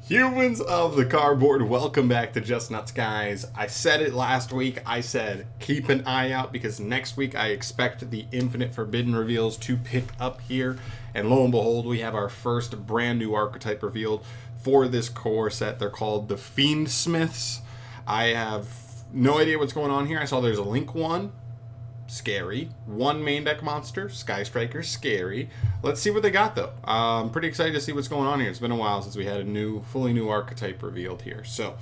Humans of the cardboard, welcome back to Just Nuts, guys. I said it last week. I said keep an eye out because next week I expect the Infinite Forbidden reveals to pick up here. And lo and behold, we have our first brand new archetype revealed for this core set. They're called the FIENDSMITHs. I have no idea what's going on here. I saw there's a Link one. Scary. One main deck monster, Sky Striker, scary. Let's see what they got though. I'm pretty excited to see what's going on here. It's been a while since we had a fully new archetype revealed here. So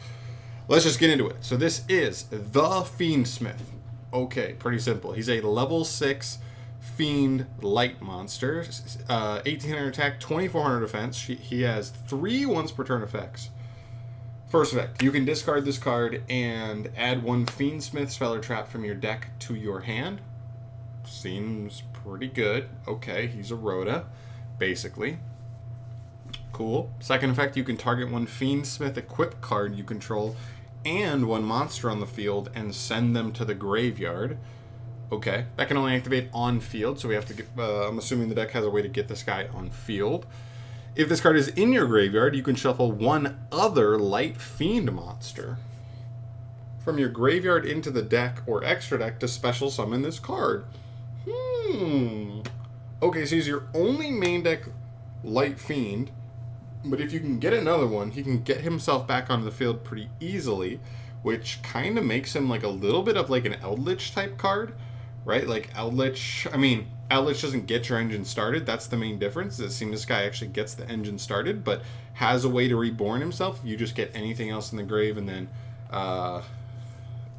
let's just get into it. So this is the FIENDSMITH. Okay, pretty simple. He's a level 6 Fiend light monster. 1800 attack, 2400 defense. He has 3 once per turn effects. First effect, you can discard this card and add one FIENDSMITH spell or trap from your deck to your hand. Seems pretty good. Okay, he's a Rhoda, basically. Cool. Second effect, you can target one FIENDSMITH equipped card you control and one monster on the field and send them to the graveyard. Okay, that can only activate on field, so we have to get, I'm assuming the deck has a way to get this guy on field. If this card is in your graveyard, you can shuffle one other light fiend monster from your graveyard into the deck or extra deck to special summon this card. Okay, so he's your only main deck light fiend, but if you can get another one, he can get himself back onto the field pretty easily, which kind of makes him like a little bit of like an Eldritch type card, right? Like Eldritch doesn't get your engine started. That's the main difference. It seems this guy actually gets the engine started, but has a way to reborn himself. You just get anything else in the grave, and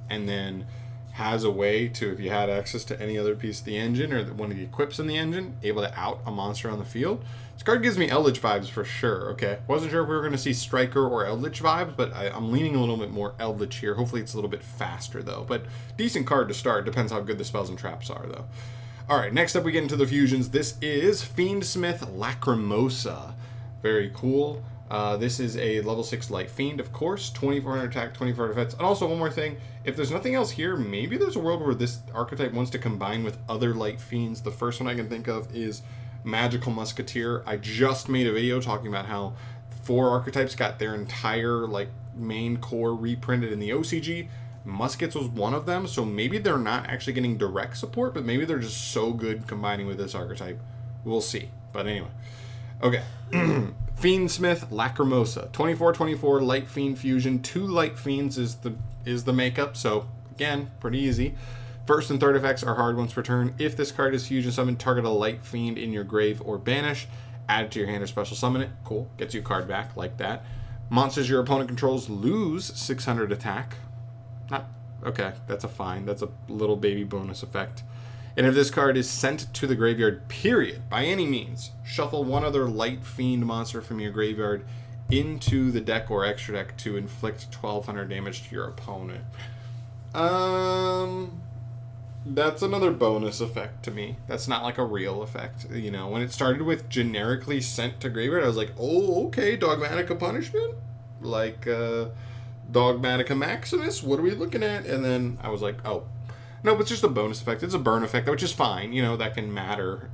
then has a way to, if you had access to any other piece of the engine or one of the equips in the engine, able to out a monster on the field. This card gives me Eldritch vibes for sure. Okay, wasn't sure if we were going to see Striker or Eldritch vibes, but I'm leaning a little bit more Eldritch here. Hopefully it's a little bit faster though, but decent card to start. Depends how good the spells and traps are though. Alright, next up we get into the fusions. This is FIENDSMITH Lacrimosa. Very cool. This is a level 6 light fiend, of course. 2400 attack, 24 defense. And also one more thing, if there's nothing else here, maybe there's a world where this archetype wants to combine with other light fiends. The first one I can think of is Magical Musketeer. I just made a video talking about how 4 archetypes got their entire like main core reprinted in the OCG. Muskets was one of them, so maybe they're not actually getting direct support, but maybe they're just so good combining with this archetype. We'll see. But anyway. Okay. FIENDSMITH Lacrimosa. 24/24 Light Fiend Fusion. 2 Light Fiends is the makeup, so again, pretty easy. First and third effects are hard once per turn. If this card is fusion summoned, target a Light Fiend in your grave or banish. Add it to your hand or special summon it. Cool. Gets you a card back, like that. Monsters your opponent controls lose 600 attack. Okay, that's a fine. That's a little baby bonus effect. And if this card is sent to the graveyard, period, by any means, shuffle one other light fiend monster from your graveyard into the deck or extra deck to inflict 1200 damage to your opponent. That's another bonus effect to me. That's not like a real effect. You know, when it started with generically sent to graveyard, I was like, oh, okay, Dogmatica Punishment? Like, Dogmatica Maximus, what are we looking at? And then I was like, oh, no, it's just a bonus effect. It's a burn effect, which is fine. You know, that can matter.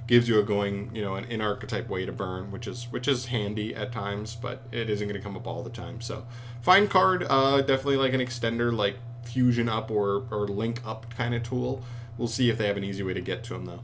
Gives you an in-archetype way to burn, which is handy at times, but it isn't going to come up all the time. So, fine card. Definitely like an extender, like fusion up or link up kind of tool. We'll see if they have an easy way to get to them, though.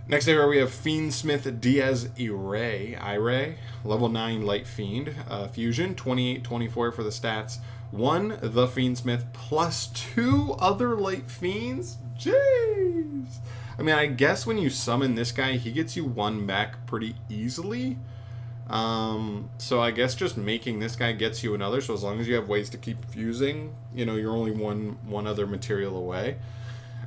Next here we have FIENDSMITH Diaz Irae, level 9 Light Fiend, fusion, 28/24 for the stats. 1, the FIENDSMITH, plus 2 other Light Fiends? Jeez! I mean, I guess when you summon this guy, he gets you 1 back pretty easily. So I guess just making this guy gets you another, so as long as you have ways to keep fusing, you know, you're only one other material away.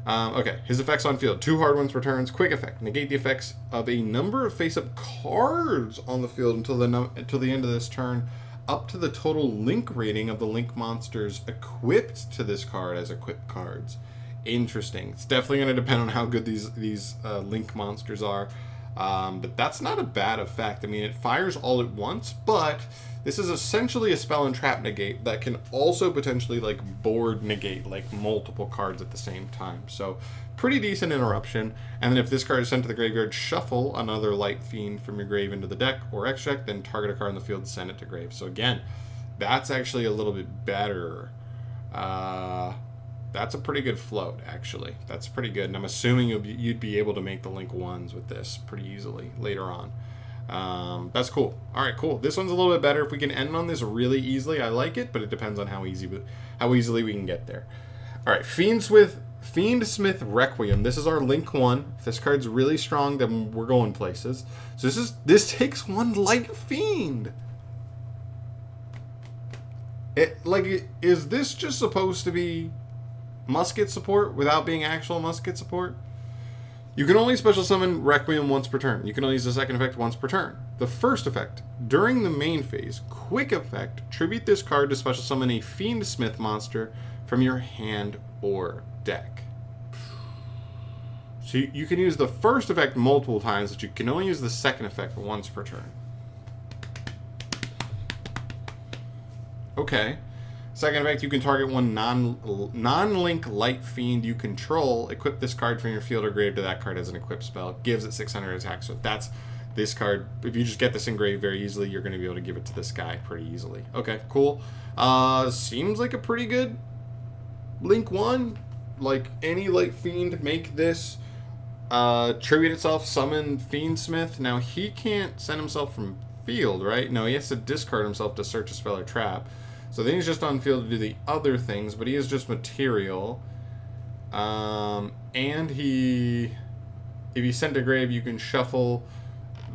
Okay, his effects on field. 2 hard ones per turns. Quick effect. Negate the effects of a number of face-up cards on the field until the end of this turn, up to the total link rating of the link monsters equipped to this card as equipped cards. Interesting. It's definitely going to depend on how good these link monsters are. But that's not a bad effect. I mean, it fires all at once, but This is essentially a spell and trap negate that can also potentially like board negate like multiple cards at the same time. So pretty decent interruption. And then if this card is sent to the graveyard, shuffle another Light Fiend from your grave into the deck or extract, then target a card in the field, send it to grave. So again, that's actually a little bit better. That's a pretty good float, actually. That's pretty good. And I'm assuming you'd be able to make the link 1s with this pretty easily later on. That's cool. All right, cool. This one's a little bit better. If we can end on this really easily, I like it, but it depends on how easily we can get there. All right, FIENDSMITH Requiem. This is our link 1. If this card's really strong, then we're going places. So this takes 1 Light Fiend. Is this just supposed to be musket support without being actual musket support? You can only special summon Requiem once per turn. You can only use the second effect once per turn. The first effect, during the main phase, quick effect, tribute this card to special summon a FIENDSMITH monster from your hand or deck. So you can use the first effect multiple times, but you can only use the second effect once per turn. Okay. Second effect, you can target 1 non-link Light Fiend you control. Equip this card from your field or grave to that card as an equipped spell. Gives it 600 attack. So that's this card. If you just get this engraved very easily, you're going to be able to give it to this guy pretty easily. Okay, cool. Seems like a pretty good link 1. Like any Light Fiend, make this tribute itself, summon FIENDSMITH. Now he can't send himself from field, right? No, he has to discard himself to search a spell or trap. So then he's just on field to do the other things, but he is just material. And if he's sent to grave, you can shuffle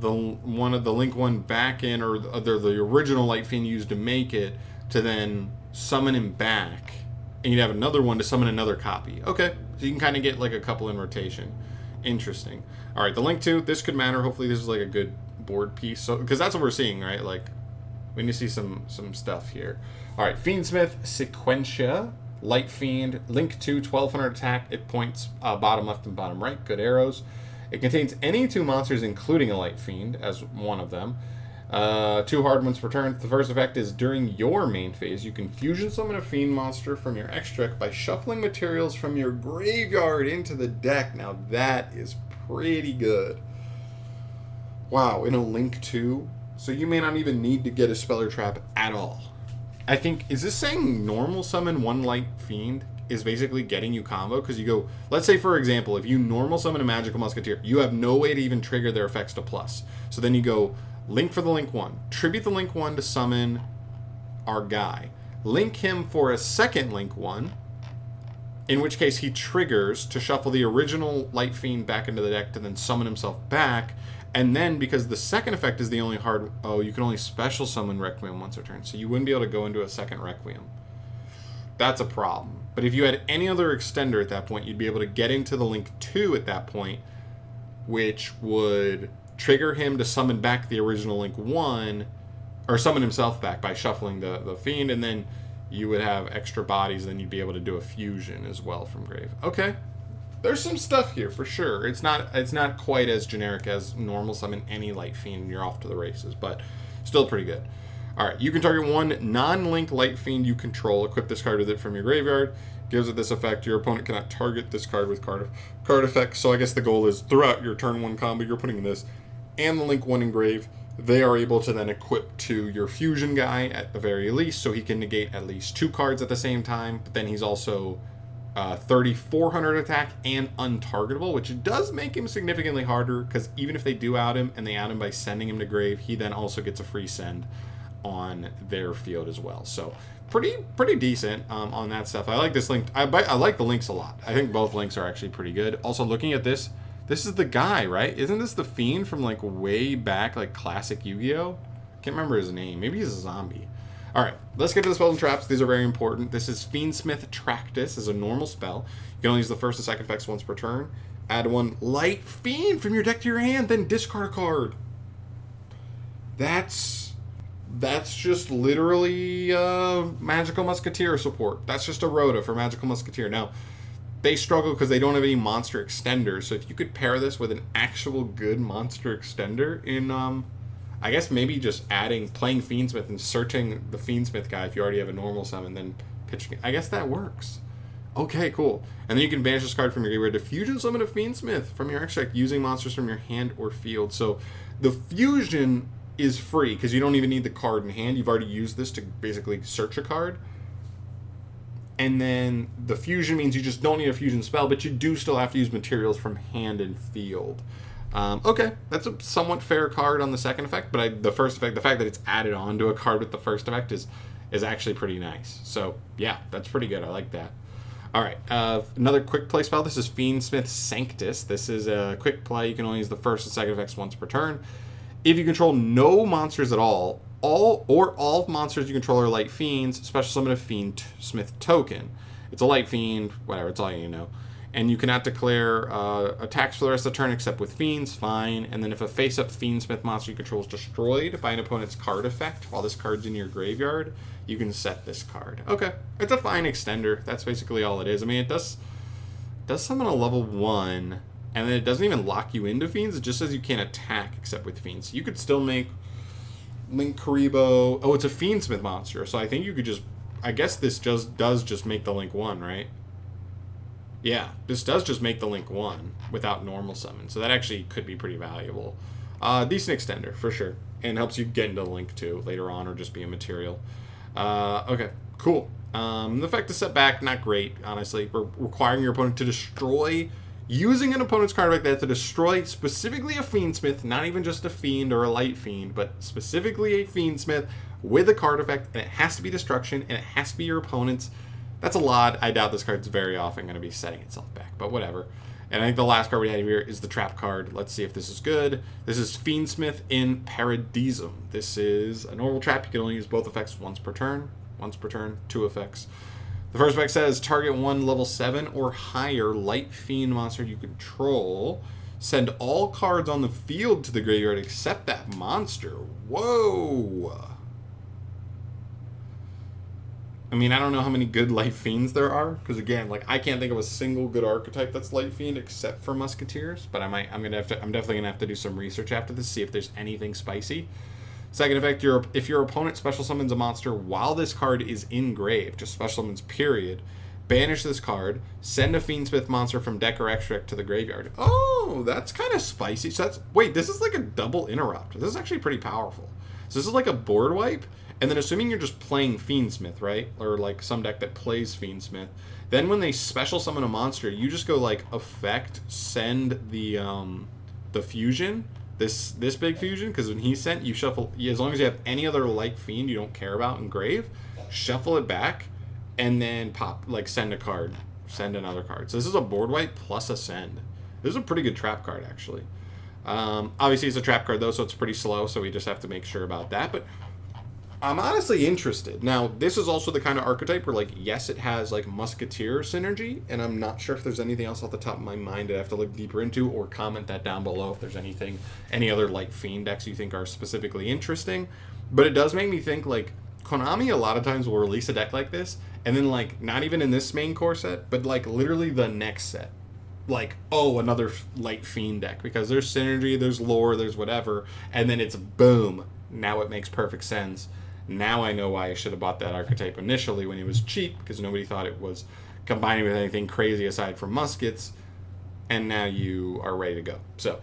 one of the link 1 back in, or the original Light Fiend used to make it, to then summon him back. And you'd have another one to summon another copy. Okay, so you can kind of get like a couple in rotation. Interesting. All right, the link 2, this could matter. Hopefully this is like a good board piece. So, because that's what we're seeing, right? Like, we need to see some stuff here. All right, FIENDSMITH Sequentia, Light Fiend, link 2, 1200 attack. It points bottom left and bottom right. Good arrows. It contains any 2 monsters, including a Light Fiend, as one of them. 2 hard ones per turn. The first effect is during your main phase, you can fusion summon a Fiend monster from your extract by shuffling materials from your graveyard into the deck. Now that is pretty good. Wow, in a link 2? So you may not even need to get a spell or trap at all. I think, is this saying normal summon 1 Light Fiend is basically getting you combo? Because you go, let's say for example, if you normal summon a Magical Musketeer, you have no way to even trigger their effects to plus. So then you go, link for the link 1, tribute the link 1 to summon our guy, link him for a second link 1, in which case he triggers to shuffle the original Light Fiend back into the deck to then summon himself back. And then, because the second effect is the only hard... Oh, you can only special summon Requiem once a turn. So you wouldn't be able to go into a second Requiem. That's a problem. But if you had any other extender at that point, you'd be able to get into the link 2 at that point, which would trigger him to summon back the original link 1, or summon himself back by shuffling the Fiend, and then you would have extra bodies, then you'd be able to do a fusion as well from grave. Okay. There's some stuff here for sure. It's not quite as generic as normal summon any Light Fiend and you're off to the races, but still pretty good. All right, you can target 1 non-link Light Fiend you control. Equip this card with it from your graveyard. Gives it this effect. Your opponent cannot target this card with card effects. So I guess the goal is throughout your turn 1 combo, you're putting this and the link 1 engrave. They are able to then equip to your fusion guy at the very least, so he can negate at least 2 cards at the same time. But then he's also 3,400 attack and untargetable, which does make him significantly harder, because even if they do out him and they out him by sending him to grave, he then also gets a free send on their field as well. So pretty decent on that stuff. I like this link. I like the links a lot. I think both links are actually pretty good. Also, looking at this is the guy, right? Isn't this the Fiend from like way back, like classic Yu-Gi-Oh? Can't remember his name. Maybe he's a zombie. All right, let's get to the spells and traps. These are very important. This is FIENDSMITH Tractus as a normal spell. You can only use the first and second effects once per turn. Add 1 Light Fiend from your deck to your hand, then discard a card. That's just literally Magical Musketeer support. That's just a Rhoda for Magical Musketeer. Now, they struggle because they don't have any monster extenders. So if you could pair this with an actual good monster extender in... I guess maybe just playing Fiendsmith and searching the Fiendsmith guy if you already have a normal summon, then pitching. I guess that works. Okay, cool. And then you can banish this card from your graveyard to fusion summon a Fiendsmith from your Archetype using monsters from your hand or field. So the fusion is free because you don't even need the card in hand. You've already used this to basically search a card. And then the fusion means you just don't need a fusion spell, but you do still have to use materials from hand and field. Okay, that's a somewhat fair card on the second effect, but the first effect, the fact that it's added on to a card with the first effect is actually pretty nice. So yeah, that's pretty good. I like that. All right, another quick play spell. This is Fiendsmith Sanctus. This is a quick play. You can only use the first and second effects once per turn. If you control no monsters at all monsters you control are light fiends, special summon a Fiendsmith token. It's a light fiend, whatever, it's all you know. And you cannot declare attacks for the rest of the turn except with fiends, fine. And then if a face-up Fiendsmith monster you control is destroyed by an opponent's card effect while this card's in your graveyard, you can set this card. Okay, it's a fine extender. That's basically all it is. I mean, it does summon a level 1, and then it doesn't even lock you into fiends. It just says you can't attack except with fiends. So you could still make Link Karibo. Oh, it's a Fiendsmith monster, so I think you could just... I guess this does just make the Link 1, right? Yeah, this does just make the Link 1 without normal summon, so that actually could be pretty valuable. Decent extender, for sure, and helps you get into Link 2 later on, or just be a material. Okay, cool. The effect is set back, not great, honestly. We're requiring your opponent to destroy... Using an opponent's card like that to destroy specifically a Fiendsmith, not even just a Fiend or a Light Fiend, but specifically a Fiendsmith with a card effect, and it has to be destruction, and it has to be your opponent's. That's a lot. I doubt this card's very often going to be setting itself back, but whatever. And I think the last card we have here is the trap card. Let's see if this is good. This is Fiendsmith in Paradisum. This is a normal trap. You can only use both effects once per turn. Once per turn, 2 effects. The first effect says, target 1 level 7 or higher light fiend monster you control. Send all cards on the field to the graveyard except that monster. Whoa! I mean, I don't know how many good light fiends there are, because again, like, I can't think of a single good archetype that's light fiend except for musketeers. But I'm definitely gonna have to do some research after this, see if there's anything spicy. Second effect, if your opponent special summons a monster while this card is in grave, just special summons period, banish this card, send a Fiendsmith monster from deck or extra deck to the graveyard. Oh, that's kind of spicy. So wait, this is like a double interrupt. This is actually pretty powerful. So this is like a board wipe, and then assuming you're just playing Fiendsmith, right? Or like some deck that plays Fiendsmith, then when they special summon a monster, you just go like effect, send the fusion, this big fusion, because when he's sent, you shuffle, as long as you have any other light fiend you don't care about in grave, shuffle it back, and then send a card, send another card. So this is a board wipe plus a send. This is a pretty good trap card, actually. Obviously it's a trap card though, so it's pretty slow, so we just have to make sure about that, but I'm honestly interested. Now, this is also the kind of archetype where, like, yes, it has, like, Musketeer synergy, and I'm not sure if there's anything else off the top of my mind that I have to look deeper into, or comment that down below if there's any other Light Fiend decks you think are specifically interesting. But it does make me think, like, Konami a lot of times will release a deck like this, and then, like, not even in this main core set, but, like, literally the next set. Like, oh, another Light Fiend deck, because there's synergy, there's lore, there's whatever, and then it's boom. Now it makes perfect sense. Now I know why I should have bought that archetype initially when it was cheap, because nobody thought it was combining with anything crazy aside from muskets, and now you are ready to go. So,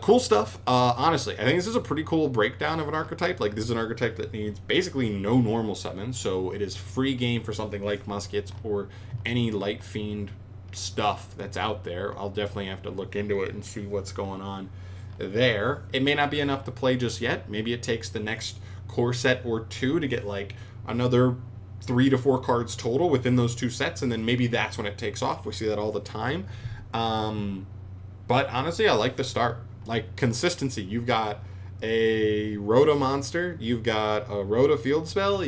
cool stuff. Honestly, I think this is a pretty cool breakdown of an archetype. Like, this is an archetype that needs basically no normal summon, so it is free game for something like muskets or any Light Fiend stuff that's out there. I'll definitely have to look into it and see what's going on there. It may not be enough to play just yet. Maybe it takes the next core set or two to get like another 3 to 4 cards total within those 2 sets, and then maybe that's when it takes off. We see that all the time. But honestly, I like the start. Like, consistency. You've got a Rhoda monster, you've got a Rhoda field spell,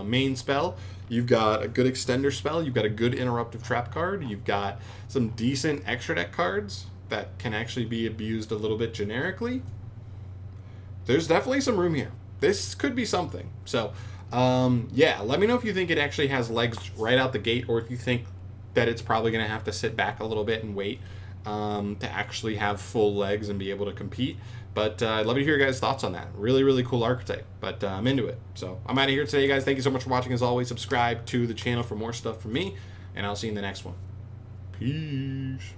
main spell, you've got a good extender spell, you've got a good interruptive trap card, you've got some decent extra deck cards that can actually be abused a little bit generically. There's definitely some room here. This could be something. So, yeah, let me know if you think it actually has legs right out the gate, or if you think that it's probably going to have to sit back a little bit and wait. to actually have full legs and be able to compete. But I'd love to hear your guys' thoughts on that. Really, really cool archetype. But I'm into it. So I'm out of here today, guys. Thank you so much for watching. As always, subscribe to the channel for more stuff from me. And I'll see you in the next one. Peace.